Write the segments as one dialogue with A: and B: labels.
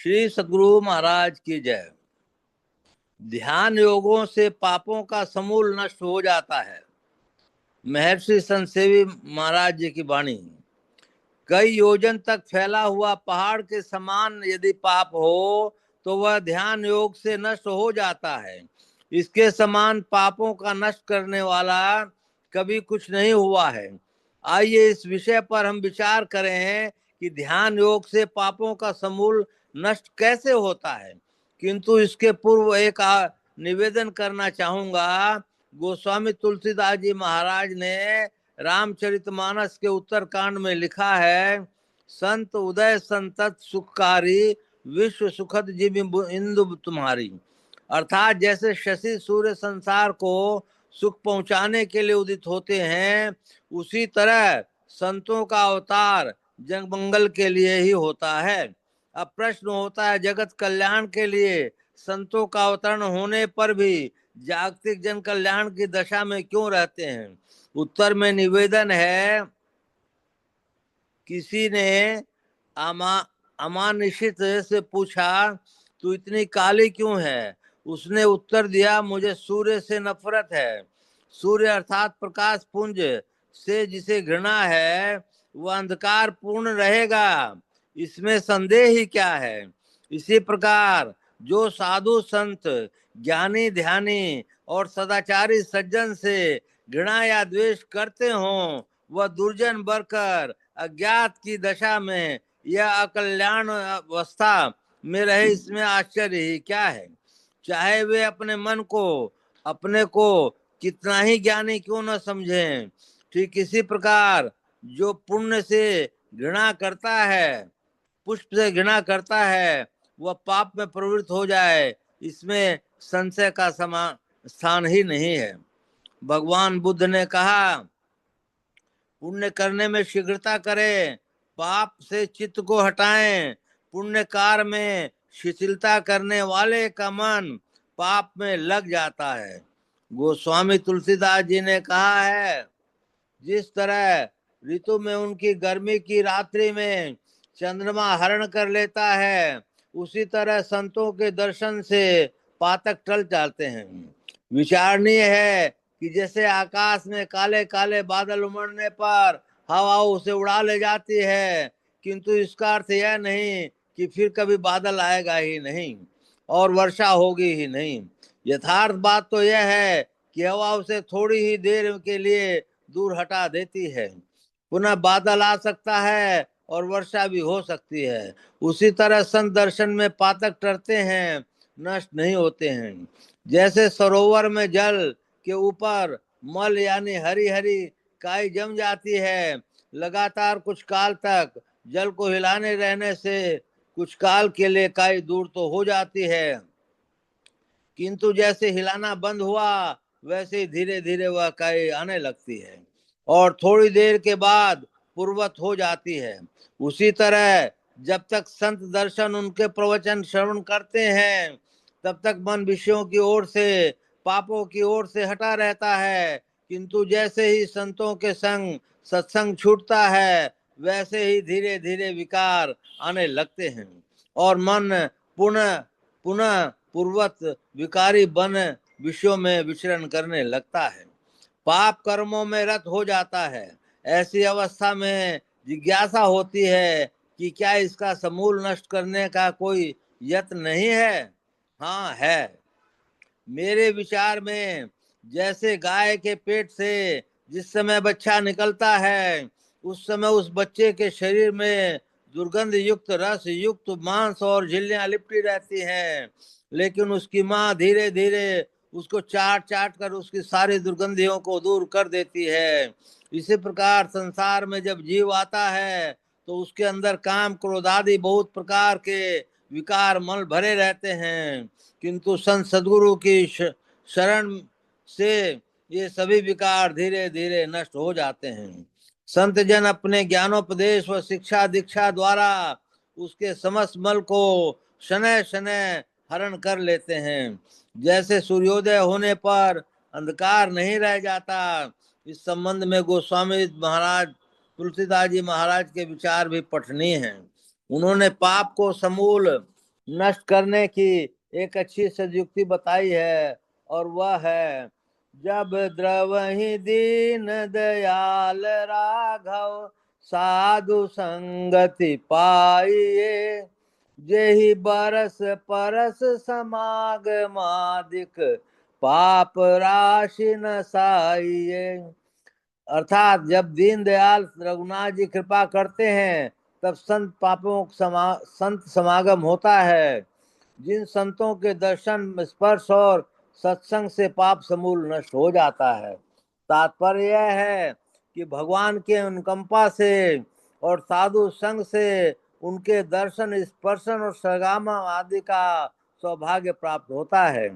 A: श्री सद्गुरु महाराज की जय। ध्यान योगों से पापों का समूल नष्ट हो जाता है। महर्षि संतसेवी महाराज जी की वाणी। कई योजन तक फैला हुआ पहाड़ के समान यदि पाप हो तो वह ध्यान योग से नष्ट हो जाता है। इसके समान पापों का नष्ट करने वाला कभी कुछ नहीं हुआ है। आइए इस विषय पर हम विचार करें कि ध्यान योग से पापों का समूल नष्ट कैसे होता है। किंतु इसके पूर्व एक निवेदन करना चाहूंगा। गोस्वामी तुलसीदास जी महाराज ने रामचरितमानस के उत्तरकांड में लिखा है, संत उदय संतत सुखकारी विश्व सुखद जिमि इंदु तुम्हारी। अर्थात जैसे शशि सूर्य संसार को सुख पहुंचाने के लिए उदित होते हैं, उसी तरह संतों का अवतार जन मंगल के लिए ही होता है। अब प्रश्न होता है, जगत कल्याण के लिए संतों का अवतरण होने पर भी जागतिक जन कल्याण की दशा में क्यों रहते हैं। उत्तर में निवेदन है, किसी ने अमानिशित से पूछा, तू इतनी काली क्यों है। उसने उत्तर दिया, मुझे सूर्य से नफरत है। सूर्य अर्थात प्रकाश पुंज से जिसे घृणा है वह अंधकार पूर्ण रहेगा, इसमें संदेह ही क्या है। इसी प्रकार जो साधु संत ज्ञानी ध्यानी और सदाचारी सज्जन से घृणा या द्वेष करते हों, वह दुर्जन बरकर अज्ञात की दशा में यह अकल्याण अवस्था में रहे, इसमें आश्चर्य ही क्या है। चाहे वे अपने मन को अपने को कितना ही ज्ञानी क्यों न समझें। ठीक इसी प्रकार जो पुण्य से घृणा करता है, पुष्प से घृणा करता है, वह पाप में प्रवृत्त हो जाए, इसमें संशय का स्थान ही नहीं है। भगवान बुद्ध ने कहा, पुण्य करने में शीघ्रता करें, पाप से चित्त को हटाएं। पुण्य कार्य में शिथिलता करने वाले का मन पाप में लग जाता है। गोस्वामी तुलसीदास जी ने कहा है, जिस तरह ऋतु में उनकी गर्मी की रात्रि में चंद्रमा हरण कर लेता है, उसी तरह संतों के दर्शन से पातक टल जाते हैं। विचारणीय है कि जैसे आकाश में काले काले बादल उमड़ने पर हवा उसे उड़ा ले जाती है, किंतु इसका अर्थ यह नहीं कि फिर कभी बादल आएगा ही नहीं और वर्षा होगी ही नहीं। यथार्थ बात तो यह है कि हवा उसे थोड़ी ही देर के लिए दूर हटा देती है, पुनः बादल आ सकता है और वर्षा भी हो सकती है। उसी तरह संत दर्शन में पातक टरते हैं, नष्ट नहीं होते हैं। जैसे सरोवर में जल के ऊपर मल यानी हरी हरी काई जम जाती है, लगातार कुछ काल तक जल को हिलाने रहने से कुछ काल के लिए काई दूर तो हो जाती है, किंतु जैसे हिलाना बंद हुआ वैसे ही धीरे धीरे वह काई आने लगती है और थोड़ी देर के बाद पूर्वत हो जाती है। उसी तरह जब तक संत दर्शन उनके प्रवचन श्रवण करते हैं, तब तक मन विषयों की ओर से पापों की ओर से हटा रहता है, किंतु जैसे ही संतों के संग सत्संग छूटता है, वैसे ही धीरे धीरे विकार आने लगते हैं और मन पुनः पुनः पूर्वत विकारी बन विषयों में विचरण करने लगता है, पाप कर्मों में रत हो जाता है। ऐसी अवस्था में जिज्ञासा होती है कि क्या इसका समूल नष्ट करने का कोई यत्न नहीं है। हाँ है। मेरे विचार में जैसे गाय के पेट से जिस समय बच्चा निकलता है, उस समय उस बच्चे के शरीर में दुर्गंध युक्त रस युक्त मांस और झिल्लियां लिपटी रहती हैं, लेकिन उसकी माँ धीरे धीरे उसको चाट चाट कर उसकी सारी दुर्गंधियों को दूर कर देती है। इसी प्रकार संसार में जब जीव आता है तो उसके अंदर काम क्रोध आदि बहुत प्रकार के विकार मल भरे रहते हैं, किंतु संत सदगुरु की शरण से ये सभी विकार धीरे धीरे नष्ट हो जाते हैं। संत जन अपने ज्ञानोपदेश व शिक्षा दीक्षा द्वारा उसके समस्त मल को शनय शनय हरण कर लेते हैं। जैसे सूर्योदय होने पर अंधकार नहीं रह जाता, इस संबंध में गोस्वामी महाराज तुलसीदास जी महाराज के विचार भी पठनीय हैं। उन्होंने पाप को समूल नष्ट करने की एक अच्छी सदयुक्ति बताई है, और वह है, जब द्रवहि दीन दयाल राघव साधु संगति पाइए, जेहि बरस परस समागमादिक पाप राशि न साइए। अर्थात जब दीनदयाल रघुनाथ जी कृपा करते हैं, तब संत समागम होता है। जिन संतों के दर्शन, स्पर्श और सत्संग से पाप समूल नष्ट हो जाता है। तात्पर्य यह है कि भगवान के अनुकंपा से और साधु संग से उनके दर्शन, स्पर्शन और सरगम आदि का सौभाग्य प्राप्त होता है।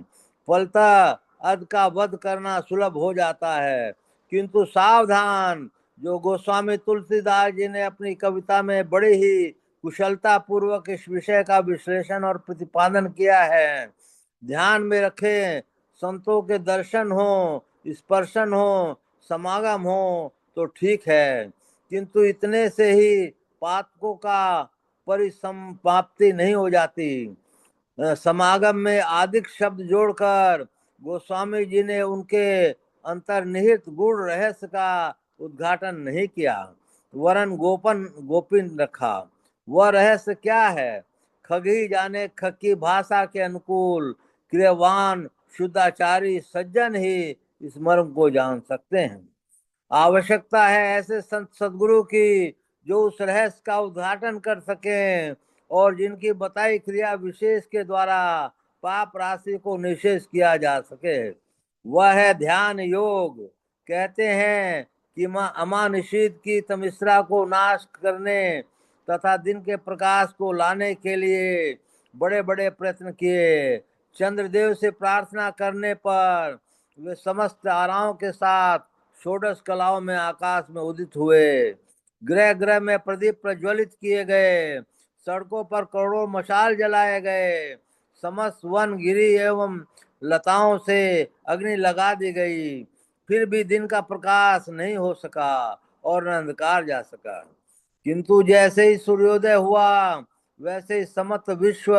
A: फलतः अध का वध करना सुलभ हो जाता है। किंतु सावधान, जो गोस्वामी तुलसीदास जी ने अपनी कविता में बड़े ही कुशलता पूर्वक इस विषय का विश्लेषण और प्रतिपादन किया है, ध्यान में रखें, संतों के दर्शन हो, स्पर्शन हो, समागम हो तो ठीक है, किंतु इतने से ही पातकों का परिसमाप्ति नहीं हो जाती। समागम में आदिक शब्द जोड़कर गोस्वामी जी ने उनके अंतर्निहित गुण रहस्य का उद्घाटन नहीं किया, वरन गोपिन रखा। वह रहस्य क्या है? खगी जाने, खग की भाषा के अनुकूल क्रियावान शुद्धाचारी सज्जन ही इस मर्म को जान सकते हैं। आवश्यकता है ऐसे संत सदगुरु की, जो उस रहस्य का उद्घाटन कर सकें और जिनकी बताई क्रिया विशेष के द्वारा पाप राशि को निषेध किया जा सके। वह है ध्यान योग। कहते हैं कि माँ अमानिषिद की तमिश्रा को नाश करने तथा दिन के प्रकाश को लाने के लिए बड़े बड़े प्रयत्न किए। चंद्रदेव से प्रार्थना करने पर वे समस्त आराओं के साथ षोडश कलाओं में आकाश में उदित हुए। ग्रह ग्रह में प्रदीप प्रज्वलित किए गए, सड़कों पर करोड़ों मशाल जलाए गए, समस्त वन गिरी एवं लताओं से अग्नि लगा दी गई, फिर भी दिन का प्रकाश नहीं हो सका और अंधकार जा सका। किंतु जैसे ही सूर्योदय हुआ, वैसे ही समस्त विश्व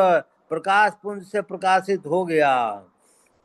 A: प्रकाश पुंज से प्रकाशित हो गया,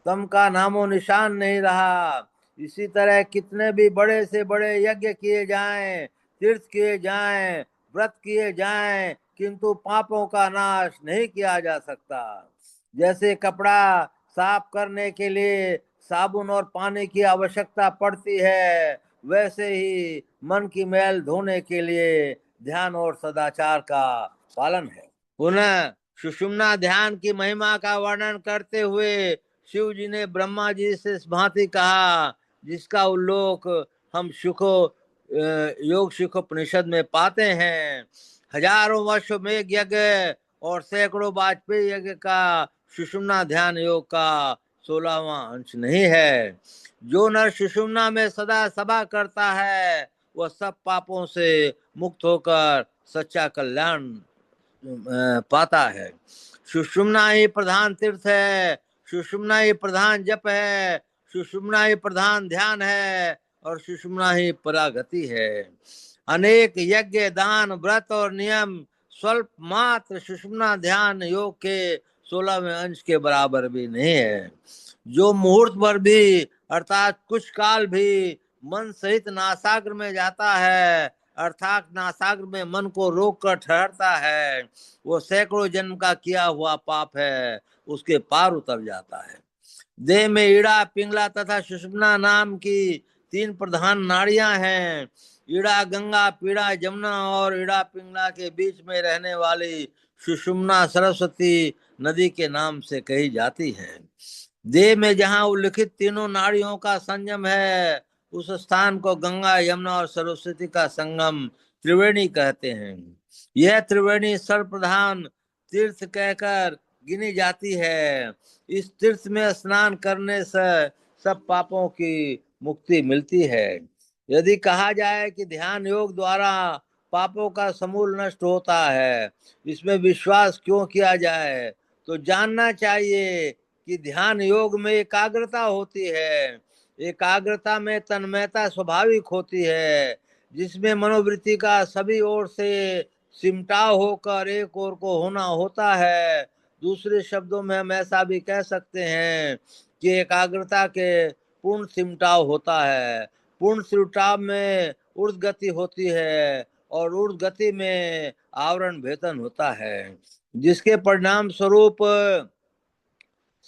A: तम का नामो निशान नहीं रहा। इसी तरह कितने भी बड़े से बड़े यज्ञ किए जाएं, तीर्थ किए जाएं, व्रत किए जाएं, किंतु पापों का नाश नहीं किया जा सकता। जैसे कपड़ा साफ करने के लिए साबुन और पानी की आवश्यकता पड़ती है, वैसे ही मन की मैल धोने के लिए ध्यान और सदाचार का पालन है। पुनः सुषुम्ना ध्यान की महिमा का वर्णन करते हुए शिव जी ने ब्रह्मा जी से इस भांति कहा, जिसका उल्लेख हम योग सुख उपनिषद में पाते हैं। हजारों वर्ष में यज्ञ और सैकड़ों वाजपेयी यज्ञ का सुषुम्ना ध्यान योग का 16वां अंश नहीं है। जो नर सुषुम्ना में सदा सभा करता है, वह सब पापों से मुक्त होकर सच्चा कल्याण पाता है। सुषुम्ना ही प्रधान तीर्थ है, सुषुम्ना ही प्रधान जप है, सुषुम्ना ही प्रधान ध्यान है और सुषुम्ना ही परागति है। अनेक यज्ञ, दान, व्रत और नियम स्वल्प मात्र सुषुम्ना ध्यान योग के 16वें अंश के बराबर भी नहीं है। जो मुहूर्त भर भी अर्थात कुछ काल भी मन सहित नासाग्र में जाता है, अर्थात नासाग्र में मन को रोक कर ठहरता है, वो सैकड़ों जन्म का किया हुआ पाप है, उसके पार उतर जाता है। देह में ईड़ा, पिंगला तथा सुषुम्ना नाम की 3 प्रधान नाड़ियां हैं। ईड़ा गंगा, पीड़ा जमुना और ईड़ा पिंगला के बीच में रहने वाली सुषुम्ना सरस्वती नदी के नाम से कही जाती है। देह में जहाँ उल्लिखित तीनों नाड़ियों का संयम है, उस स्थान को गंगा, यमुना और सरस्वती का संगम त्रिवेणी कहते हैं। यह त्रिवेणी सर्वप्रधान तीर्थ कहकर गिनी जाती है। इस तीर्थ में स्नान करने से सब पापों की मुक्ति मिलती है। यदि कहा जाए कि ध्यान योग द्वारा पापों का समूल नष्ट होता है, इसमें विश्वास क्यों किया जाए, तो जानना चाहिए कि ध्यान योग में एकाग्रता होती है। एकाग्रता में तन्मयता स्वाभाविक होती है, जिसमें मनोवृत्ति का सभी ओर से सिमटाव होकर एक ओर को होना होता है। दूसरे शब्दों में हम ऐसा भी कह सकते हैं कि एकाग्रता के पूर्ण सिमटाव होता है। पूर्ण सिमटाव में ऊर्ध्व गति होती है और ऊर्ध्व गति में आवरण भेदन होता है, जिसके परिणाम स्वरूप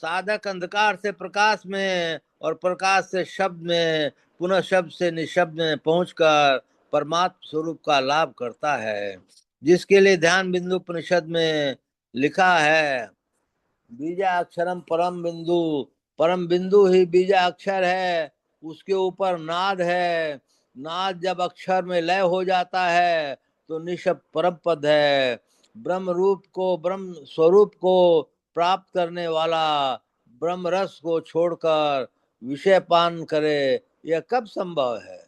A: साधक अंधकार से प्रकाश में और प्रकाश से शब्द में, पुनः शब्द से निशब्द में पहुंचकर परमात्म स्वरूप का लाभ करता है, जिसके लिए ध्यान बिंदु उपनिषद में लिखा है, बीजा अक्षरम परम बिंदु। परम बिंदु ही बीजा अक्षर है, उसके ऊपर नाद है। नाद जब अक्षर में लय हो जाता है तो निशब्द परम पद है। ब्रह्म रूप को, ब्रह्म स्वरूप को प्राप्त करने वाला ब्रह्म रस को छोड़कर विषय पान करे, यह कब संभव है?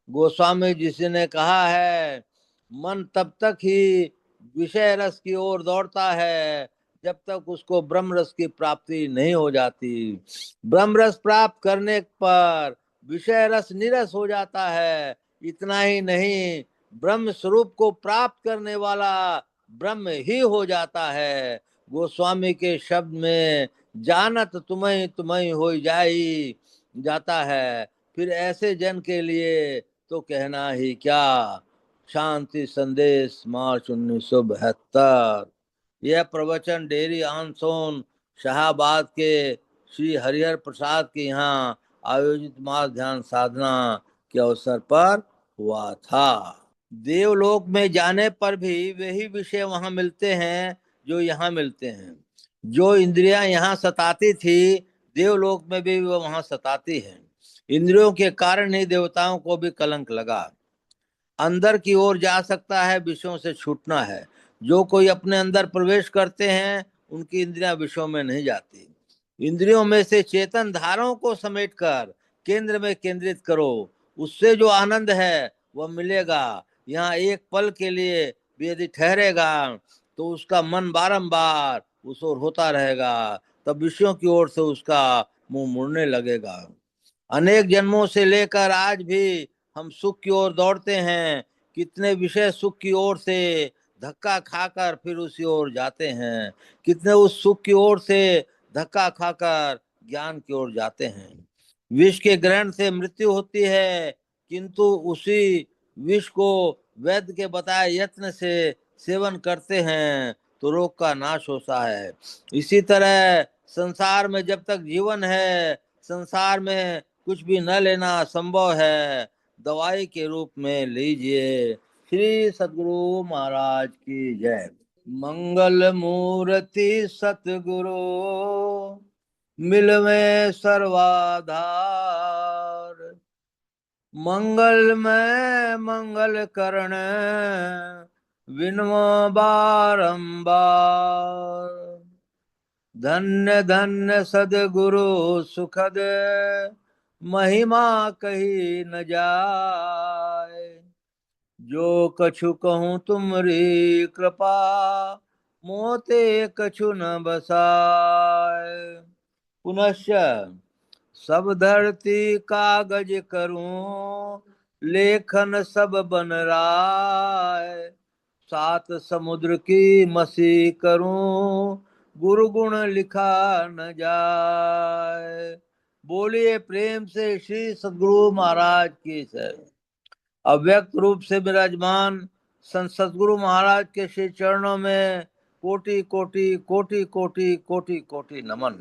A: गोस्वामी जी ने कहा है, मन तब तक ही विषय रस की ओर दौड़ता है जब तक उसको ब्रह्म रस की प्राप्ति नहीं हो जाती। ब्रह्म रस प्राप्त करने पर विषय रस निरस हो जाता है। इतना ही नहीं, ब्रह्म स्वरूप को प्राप्त करने वाला ब्रह्म ही हो जाता है। गोस्वामी के शब्द में जानत तुम्हें तुम्हें हो जाई जाता है। फिर ऐसे जन के लिए तो कहना ही क्या। शांति संदेश, मार्च 1972। यह प्रवचन डेरी ऑन सोन, शाहबाद के श्री हरिहर प्रसाद के यहाँ आयोजित मास ध्यान साधना के अवसर पर हुआ था। देवलोक में जाने पर भी वही विषय वहां मिलते हैं जो यहाँ मिलते हैं। जो इंद्रियां यहाँ सताती थी, देवलोक में भी वो वहां सताती है। इंद्रियों के कारण ही देवताओं को भी कलंक लगा। अंदर की ओर जा सकता है, विषयों से छूटना है। जो कोई अपने अंदर प्रवेश करते हैं, उनकी इंद्रियां विषयों में नहीं जाती। इंद्रियों में से चेतन धाराओं को समेटकर केंद्र में केंद्रित करो, उससे जो आनंद है वह मिलेगा। यहाँ एक पल के लिए भी यदि ठहरेगा तो उसका मन बारंबार उस ओर होता रहेगा, तब विषयों की ओर से उसका मुंह मुड़ने लगेगा। अनेक जन्मों से लेकर आज भी हम सुख की ओर दौड़ते हैं। कितने विषय सुख की ओर से धक्का खाकर फिर उसी ओर जाते हैं। कितने उस सुख की ओर से धक्का खाकर ज्ञान की ओर जाते हैं। विष के ग्रहण से मृत्यु होती है, किंतु उसी विष को वैद्य के बताए यत्न से सेवन करते हैं तो रोग का नाश होता है। इसी तरह संसार में जब तक जीवन है, संसार में कुछ भी न लेना संभव है, दवाई के रूप में लीजिए। श्री सद्गुरु महाराज की जय। मंगल मूर्ति सतगुरु मिलवे सर्वाधार, मंगल में मंगल करण विनमो बारंबार। धन्य धन्य सदगुरु सुखद महिमा कही न जाए। जो कछु कहूँ तुमरी कृपा, मोते कछु न बसाए। पुनश्च सब धरती कागज करूं, लेखन सब बन राय। सात समुद्र की मसी करूं, गुरु गुण लिखा न जाए। बोलिए प्रेम से श्री सद्गुरु महाराज की जय। अव्यक्त रूप से विराजमान संत सद्गुरु महाराज के श्री चरणों में कोटि कोटि कोटि कोटि कोटि कोटि नमन।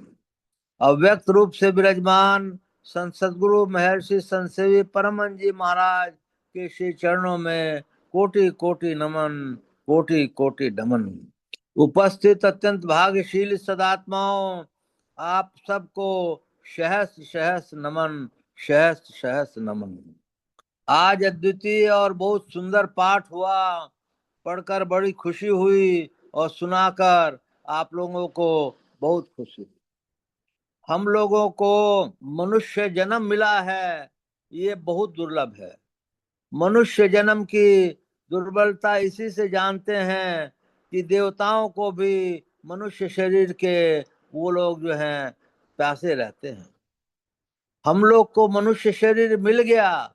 A: अव्यक्त रूप से विराजमान संत सद्गुरु महर्षि संतसेवी परमहंस जी महाराज के श्री चरणों में कोटि कोटि नमन, कोटि कोटि नमन। उपस्थित अत्यंत भाग्यशील सदात्माओं, आप सबको सहस सहस नमन, सहस सहस नमन। आज अद्वितीय और बहुत सुंदर पाठ हुआ, पढ़कर बड़ी खुशी हुई और सुनाकर आप लोगों को बहुत खुशी। हम लोगों को मनुष्य जन्म मिला है, ये बहुत दुर्लभ है। मनुष्य जन्म की दुर्बलता इसी से जानते हैं कि देवताओं को भी मनुष्य शरीर के वो लोग जो हैं प्यासे रहते हैं। हम लोग को मनुष्य शरीर मिल गया,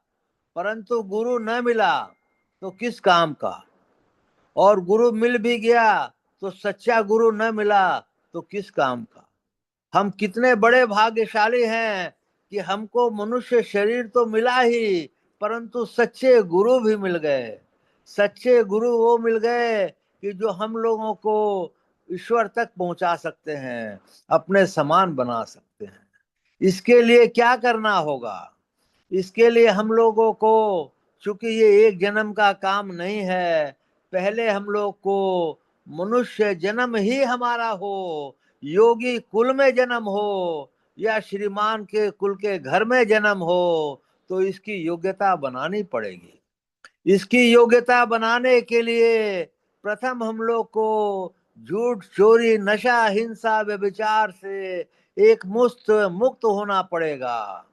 A: परंतु गुरु न मिला तो किस काम का। और गुरु मिल भी गया तो सच्चा गुरु न मिला तो किस काम का। हम कितने बड़े भाग्यशाली हैं कि हमको मनुष्य शरीर तो मिला ही, परंतु सच्चे गुरु भी मिल गए। सच्चे गुरु वो मिल गए कि जो हम लोगों को ईश्वर तक पहुंचा सकते हैं, अपने समान बना सकते हैं। इसके लिए क्या करना होगा? इसके लिए हम लोगों को, चूंकि ये एक जन्म का काम नहीं है, पहले हम लोग को मनुष्य जन्म ही हमारा हो, योगी कुल में जन्म हो या श्रीमान के कुल के घर में जन्म हो, तो इसकी योग्यता बनानी पड़ेगी। इसकी योग्यता बनाने के लिए प्रथम हम लोग को झूठ, चोरी, नशा, हिंसा, व्यभिचार से एक मुक्त होना पड़ेगा।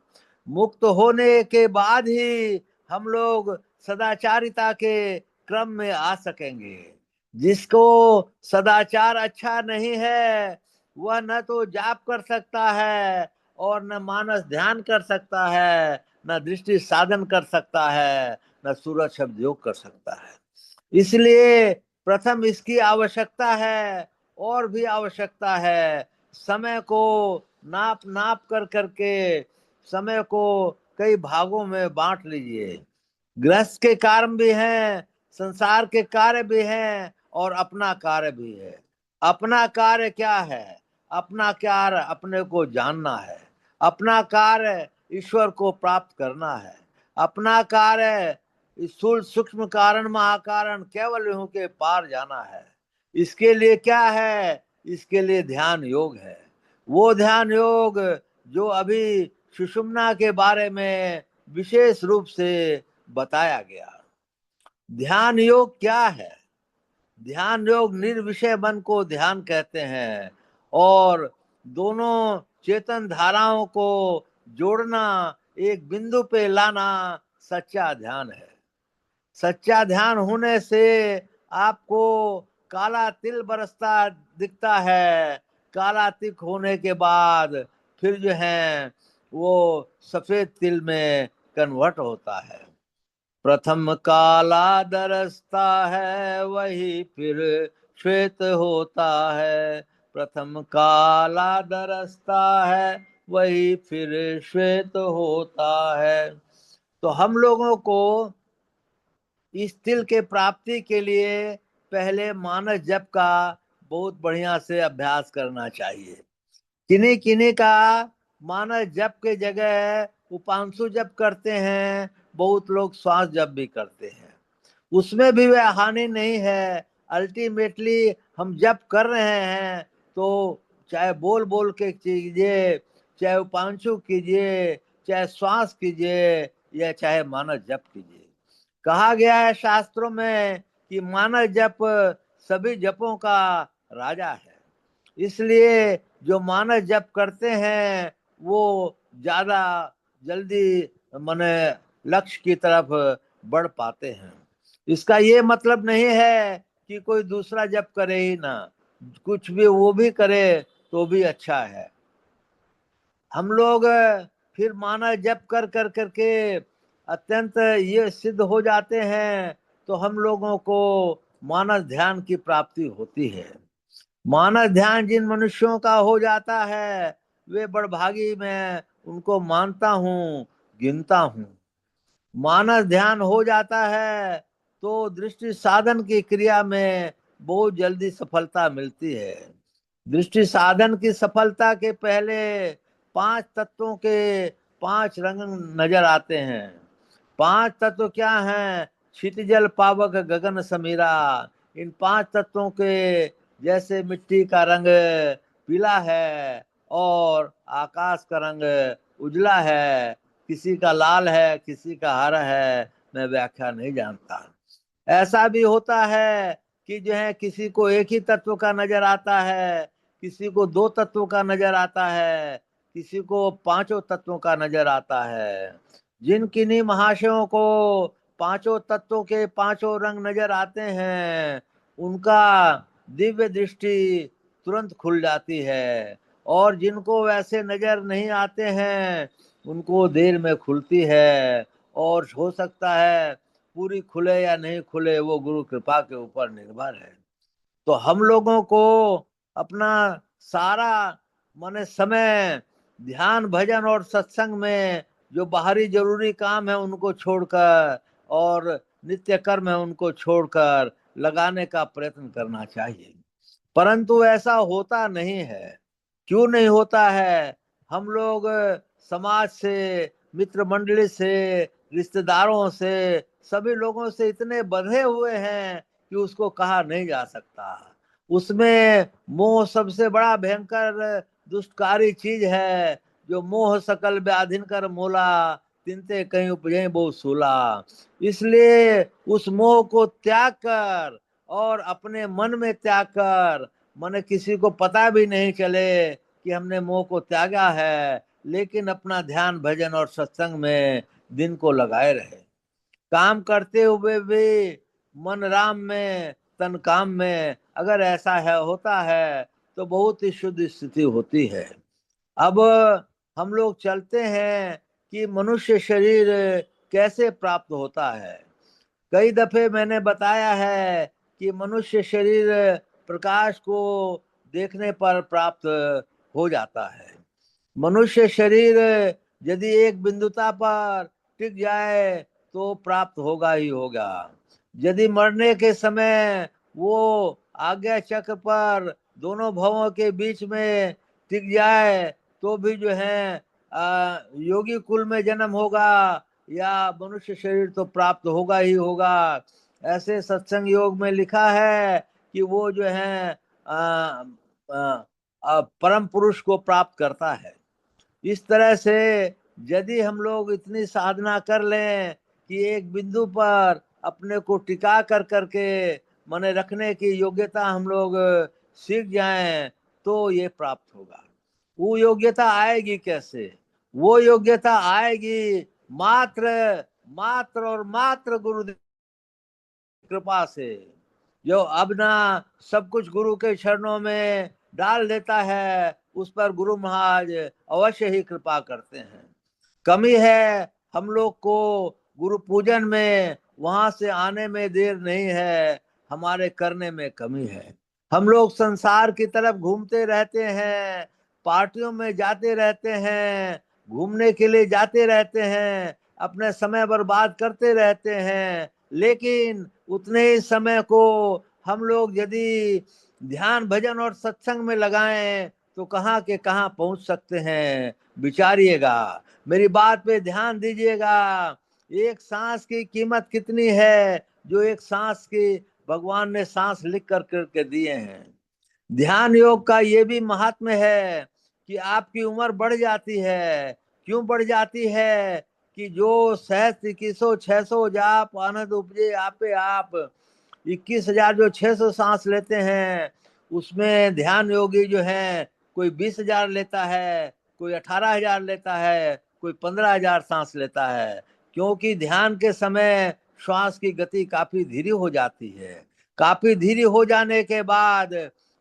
A: मुक्त होने के बाद ही हम लोग सदाचारिता के क्रम में आ सकेंगे। जिसको सदाचार अच्छा नहीं है, वह न तो जाप कर सकता है और न मानस ध्यान कर सकता है, न दृष्टि साधन कर सकता है, न सूरज शब्द योग कर सकता है। इसलिए प्रथम इसकी आवश्यकता है, और भी आवश्यकता है। समय को नाप नाप कर करके समय को कई भागों में बांट लीजिए। गृहस्थ के कार्य भी हैं, संसार के कार्य भी हैं, और अपना कार्य भी है। अपना कार्य क्या है? अपना कार्य अपने को जानना है। अपना कार्य ईश्वर को प्राप्त करना है। अपना कार्य स्थूल सूक्ष्म कारण महाकारण केवल यूं के पार जाना है। इसके लिए क्या है? इसके लिए ध्यान योग है। वो ध्यान योग जो अभी सुषुम्ना के बारे में विशेष रूप से बताया गया। ध्यान योग क्या है? ध्यान योग निर्विषय मन को ध्यान कहते हैं, और दोनों चेतन धाराओं को जोड़ना, एक बिंदु पे लाना सच्चा ध्यान है। सच्चा ध्यान होने से आपको काला तिल बरसता दिखता है। काला तिल होने के बाद फिर जो है वो सफेद तिल में कन्वर्ट होता है। प्रथम काला दरसता है, वही फिर श्वेत होता है। प्रथम काला दरसता है, वही फिर श्वेत होता है। तो हम लोगों को इस तिल के प्राप्ति के लिए पहले मानस जप का बहुत बढ़िया से अभ्यास करना चाहिए। किन्हीं किन्हीं का मानस जप के जगह उपांशु जप करते हैं, बहुत लोग श्वास जप भी करते हैं। उसमें भी वह हानि नहीं है। अल्टीमेटली हम जप कर रहे हैं तो चाहे बोल बोल के कीजिए, चाहे उपांशु कीजिए, चाहे श्वास कीजिए, या चाहे मानस जप कीजिए। कहा गया है शास्त्रों में कि मानस जप सभी जपों का राजा है। इसलिए जो मानस जप करते हैं वो ज्यादा जल्दी माने लक्ष्य की तरफ बढ़ पाते हैं। इसका ये मतलब नहीं है कि कोई दूसरा जप करे ही ना, कुछ भी वो भी करे तो भी अच्छा है। हम लोग फिर मानस जप कर कर करके अत्यंत ये सिद्ध हो जाते हैं, तो हम लोगों को मानस ध्यान की प्राप्ति होती है। मानस ध्यान जिन मनुष्यों का हो जाता है, वे बड़भागी मैं उनको मानता हूँ, गिनता हूँ। मानस ध्यान हो जाता है तो दृष्टि साधन की क्रिया में बहुत जल्दी सफलता मिलती है। दृष्टि साधन की सफलता के पहले 5 तत्वों के 5 रंग नजर आते हैं। 5 तत्व क्या हैं? क्षितिजल पावक गगन समीरा। इन 5 तत्वों के जैसे मिट्टी का रंग पीला है और आकाश का रंग उजला है, किसी का लाल है, किसी का हरा है, मैं व्याख्या नहीं जानता। ऐसा भी होता है कि जो है किसी को एक ही तत्व का नजर आता है, किसी को 2 तत्वों का नजर आता है, किसी को 5 तत्वों का नजर आता है। जिन किन्हीं महाशयों को 5 तत्वों के 5 रंग नजर आते हैं, उनका दिव्य दृष्टि तुरंत खुल जाती है, और जिनको वैसे नजर नहीं आते हैं उनको देर में खुलती है। और हो सकता है पूरी खुले या नहीं खुले, वो गुरु कृपा के ऊपर निर्भर है। तो हम लोगों को अपना सारा माने समय ध्यान भजन और सत्संग में, जो बाहरी जरूरी काम है उनको छोड़कर और नित्य कर्म है उनको छोड़कर लगाने का प्रयत्न करना चाहिए। परंतु ऐसा होता नहीं है। क्यों नहीं होता है? हम लोग समाज से, मित्र मंडली से, रिश्तेदारों से, सभी लोगों से इतने बंधे हुए हैं कि उसको कहा नहीं जा सकता। उसमें मोह सबसे बड़ा भयंकर दुष्टकारी चीज है। जो मोह सकल व्याधिन कर मोला, तिनते कहीं उपजे बहु सूला। इसलिए उस मोह को त्याग कर और अपने मन में त्याग कर, माने किसी को पता भी नहीं चले कि हमने मोह को त्यागा है, लेकिन अपना ध्यान भजन और सत्संग में दिन को लगाए रहे। काम करते हुए भी मन राम में तन काम में, अगर ऐसा है होता है तो बहुत ही शुद्ध स्थिति होती है। अब हम लोग चलते हैं कि मनुष्य शरीर कैसे प्राप्त होता है। कई दफे मैंने बताया है कि मनुष्य शरीर प्रकाश को देखने पर प्राप्त हो जाता है। मनुष्य शरीर यदि एक बिंदुता पर टिक जाए तो प्राप्त होगा ही होगा। यदि मरने के समय वो आज्ञा चक्र पर दोनों भवों के बीच में टिक जाए तो भी जो है योगी कुल में जन्म होगा या मनुष्य शरीर तो प्राप्त होगा ही होगा। ऐसे सत्संग योग में लिखा है कि वो जो है परम पुरुष को प्राप्त करता है। इस तरह से यदि हम लोग इतनी साधना कर लें कि एक बिंदु पर अपने को टिका कर करके मने रखने की योग्यता हम लोग सीख जाएं तो ये प्राप्त होगा। वो योग्यता आएगी कैसे? वो योग्यता आएगी मात्र मात्र और मात्र गुरुदेव कृपा से। जो अब ना सब कुछ गुरु के चरणों में डाल देता है, उस पर गुरु महाराज अवश्य ही कृपा करते हैं। कमी है हम लोग को गुरु पूजन में, वहां से आने में देर नहीं है, हमारे करने में कमी है। हम लोग संसार की तरफ घूमते रहते हैं, पार्टियों में जाते रहते हैं, घूमने के लिए जाते रहते हैं, अपने समय बर्बाद करते रहते हैं, लेकिन उतने ही समय को हम लोग यदि ध्यान भजन और सत्संग में लगाएं तो कहाँ के कहाँ पहुंच सकते हैं। विचारिएगा, मेरी बात पे ध्यान दीजिएगा। एक सांस की कीमत कितनी है, जो एक सांस की भगवान ने सांस लिख कर करके दिए हैं। ध्यान योग का ये भी महात्म्य है कि आपकी उम्र बढ़ जाती है। क्यों बढ़ जाती है? कि जो सहस्त्र 2100 600 जाप आनंद उपजे आपे आप, 21,000 जो 600 सांस लेते हैं, उसमें ध्यान योगी जो है कोई 20,000 लेता है, कोई 18,000 लेता है, कोई 15,000 सांस लेता है। क्योंकि ध्यान के समय श्वास की गति काफी धीरे हो जाती है। काफी धीरे हो जाने के बाद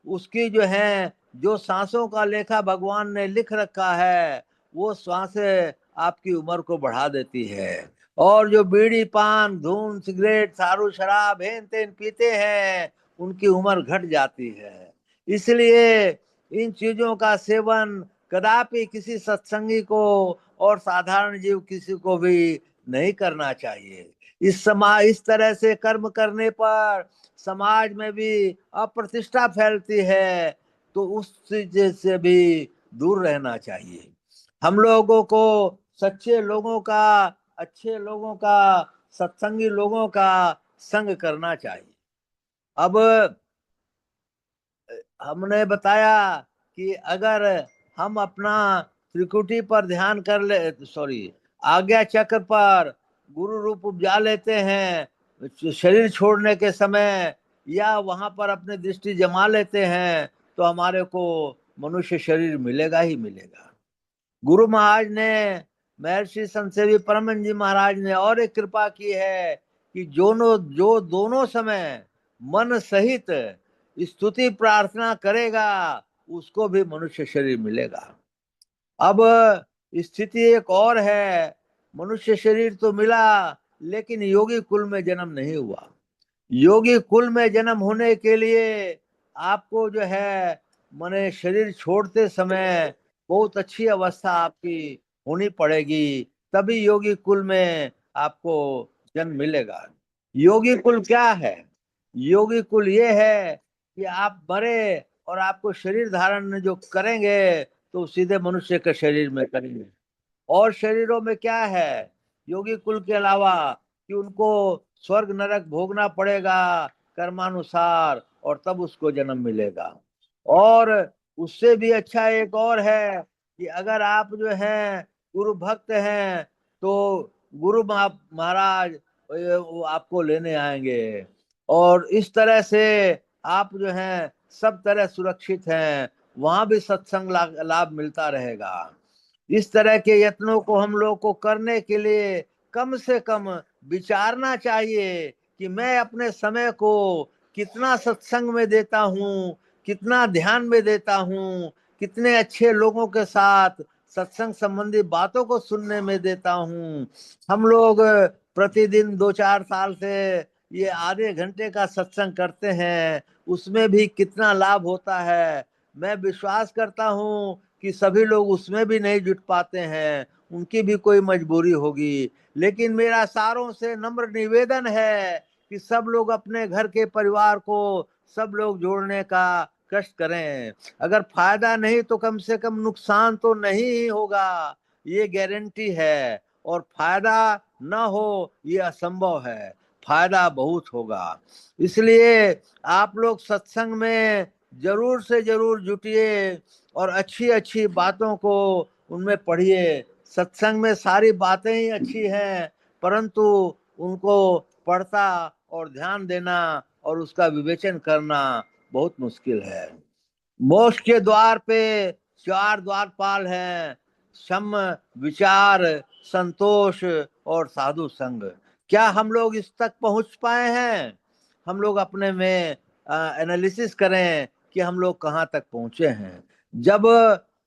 A: उसकी जो है, जो सांसों का लेखा भगवान ने लिख रखा है, वो सांसें आपकी उम्र को बढ़ा देती है। और जो बीड़ी पान धून सिगरेट सारू शराब हेन तेन पीते हैं, उनकी उम्र घट जाती है। इसलिए इन चीजों का सेवन कदापि किसी सत्संगी को और साधारण जीव किसी को भी नहीं करना चाहिए। इस तरह से कर्म करने पर समाज में भी अप्रतिष्ठा फैलती है, तो उस चीज से भी दूर रहना चाहिए। हम लोगों को सच्चे लोगों का, अच्छे लोगों का, सत्संगी लोगों का संग करना चाहिए। अब हमने बताया कि अगर हम अपना त्रिकुटी पर ध्यान कर ले, सॉरी, आज्ञा चक्र पर गुरु रूप उपजा लेते हैं शरीर छोड़ने के समय, या वहां पर अपनी दृष्टि जमा लेते हैं, तो हमारे को मनुष्य शरीर मिलेगा ही मिलेगा। गुरु महाराज ने, महर्षि संतसेवी परमहंस जी महाराज ने और एक कृपा की है कि जो दोनों समय मन सहित स्तुति प्रार्थना करेगा, उसको भी मनुष्य शरीर मिलेगा। अब स्थिति एक और है, मनुष्य शरीर तो मिला लेकिन योगी कुल में जन्म नहीं हुआ। योगी कुल में जन्म होने के लिए आपको जो है माने शरीर छोड़ते समय बहुत अच्छी अवस्था आपकी होनी पड़ेगी, तभी योगी कुल में आपको जन्म मिलेगा। योगी कुल क्या है? योगी कुल ये है कि आप मरे और आपको शरीर धारण जो करेंगे तो सीधे मनुष्य के शरीर में करेंगे। और शरीरों में क्या है योगी कुल के अलावा कि उनको स्वर्ग नरक भोगना पड़ेगा कर्मानुसार, और तब उसको जन्म मिलेगा। और उससे भी अच्छा एक और है कि अगर आप जो हैं गुरु भक्त हैं तो गुरु महाराज वो आपको लेने आएंगे, और इस तरह से आप जो हैं सब तरह सुरक्षित हैं, वहां भी सत्संग लाभ मिलता रहेगा। इस तरह के यत्नों को हम लोग को करने के लिए कम से कम विचारना चाहिए कि मैं अपने समय को कितना सत्संग में देता हूँ, कितना ध्यान में देता हूँ, कितने अच्छे लोगों के साथ सत्संग संबंधी बातों को सुनने में देता हूँ। हम लोग प्रतिदिन 2-4 साल से ये आधे घंटे का सत्संग करते हैं, उसमें भी कितना लाभ होता है। मैं विश्वास करता हूँ कि सभी लोग उसमें भी नहीं जुट पाते हैं, उनकी भी कोई मजबूरी होगी। लेकिन मेरा सारों से नम्र निवेदन है कि सब लोग अपने घर के परिवार को सब लोग जोड़ने का कष्ट करें। अगर फायदा नहीं तो कम से कम नुकसान तो नहीं ही होगा, ये गारंटी है। और फायदा ना हो ये असंभव है, फायदा बहुत होगा। इसलिए आप लोग सत्संग में जरूर से जरूर जुटिए और अच्छी अच्छी बातों को उनमें पढ़िए। सत्संग में सारी बातें ही अच्छी हैं, परंतु उनको पढ़ता और ध्यान देना और उसका विवेचन करना बहुत मुश्किल है। मोक्ष के द्वार पे 4 द्वारपाल हैं, सम, विचार, संतोष और साधु संग। क्या हम लोग इस तक पहुंच पाए हैं? हम लोग अपने में एनालिसिस करें कि हम लोग कहाँ तक पहुंचे हैं। जब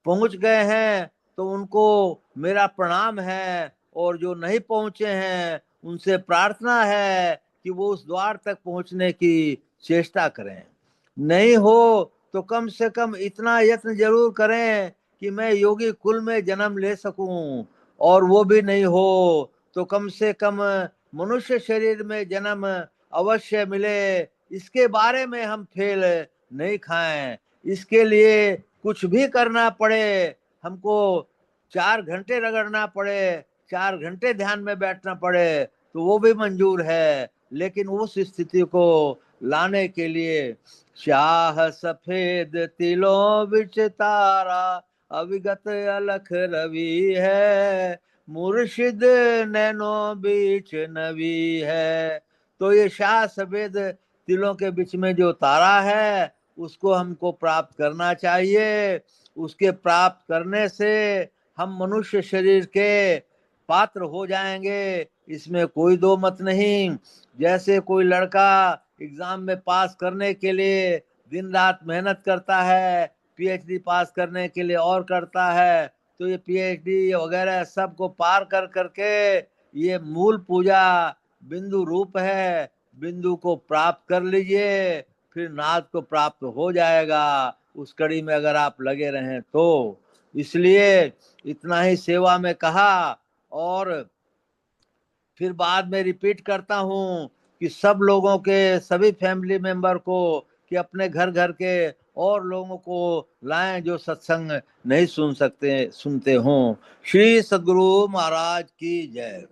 A: पहुंच गए हैं तो उनको मेरा प्रणाम है, और जो नहीं पहुंचे हैं उनसे प्रार्थना है कि वो उस द्वार तक पहुंचने की चेष्टा करें। नहीं हो तो कम से कम इतना यत्न जरूर करें कि मैं योगी कुल में जन्म ले सकूं, और वो भी नहीं हो तो कम से कम मनुष्य शरीर में जन्म अवश्य मिले। इसके बारे में हम फेल नहीं खाएं। इसके लिए कुछ भी करना पड़े, हमको 4 घंटे रगड़ना पड़े, 4 घंटे ध्यान में बैठना पड़े तो वो भी मंजूर है। लेकिन उस स्थिति को लाने के लिए शाह सफेद तिलों बिच तारा अविगत अलख रवि है, मुर्शिद नैनो बीच नबी है। तो ये शाह सफेद तिलों के बीच में जो तारा है उसको हमको प्राप्त करना चाहिए। उसके प्राप्त करने से हम मनुष्य शरीर के पात्र हो जाएंगे, इसमें कोई दो मत नहीं। जैसे कोई लड़का एग्जाम में पास करने के लिए दिन रात मेहनत करता है, पीएचडी पास करने के लिए और करता है, तो ये पीएचडी वगैरह सबको पार कर करके ये मूल पूजा बिंदु रूप है, बिंदु को प्राप्त कर लीजिए, फिर नाद को प्राप्त हो जाएगा उस कड़ी में अगर आप लगे रहें तो। इसलिए इतना ही सेवा में कहा, और फिर बाद में रिपीट करता हूँ कि सब लोगों के, सभी फैमिली मेंबर को, कि अपने घर घर के और लोगों को लाएं जो सत्संग नहीं सुनते हों। श्री सद्गुरु महाराज की जय।